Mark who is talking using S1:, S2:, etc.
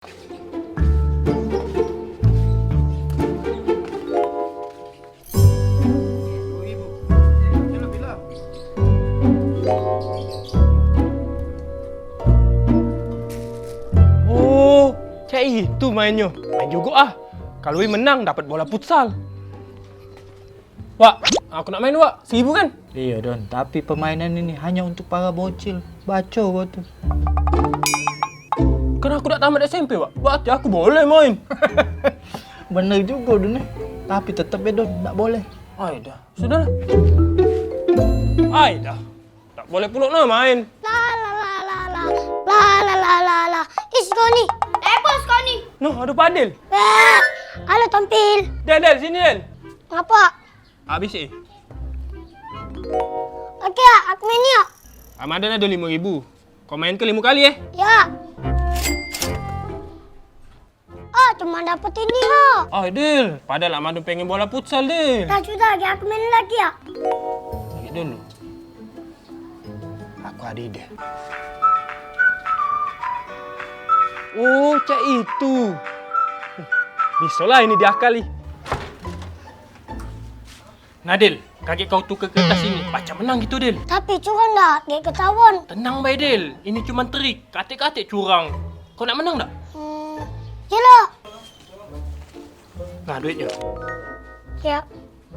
S1: Oh, cek itu mainnya. Main juga ah. Kalau menang dapat bola futsal. Wak, aku nak main Wak. 1.000 kan?
S2: Iya Don, tapi permainan ini hanya untuk para bocil. Baco gua tuh.
S1: Kan aku tak tamat SMP Wak. Berarti aku boleh main.
S2: Bener juga Don. Tapi tetap ya Don, nggak boleh.
S1: Dah, sudahlah. Dah. Tak boleh pula nak main.
S3: La. Iskoni. Bos Koni.
S1: Noh, ada Padil.
S3: Halo tampil.
S1: Del, sini Del.
S3: Ngapa?
S1: Habis
S3: Oke ya, aku main ya.
S1: Ramadan ada 5.000. Kau main ke 5 kali ya?
S3: Ya. Cuma dapat ini ha.
S1: Del. Padahal Ramadan pengen bola futsal Del.
S3: Dah sudah, aku main lagi ya.
S1: Lagi dulu. Aku ada ide. Oh, cak itu. Bisa lah ini diakali. Nadil, kakek kau tukar kertas ini. Baca menang gitu, Del.
S3: Tapi curang dah, dia ketahuan.
S1: Tenang, Bay, Del. Ini cuma trik. Katik-katik curang. Kau nak menang tak?
S3: Yelah.
S1: Nah, duitnya.
S3: Ya.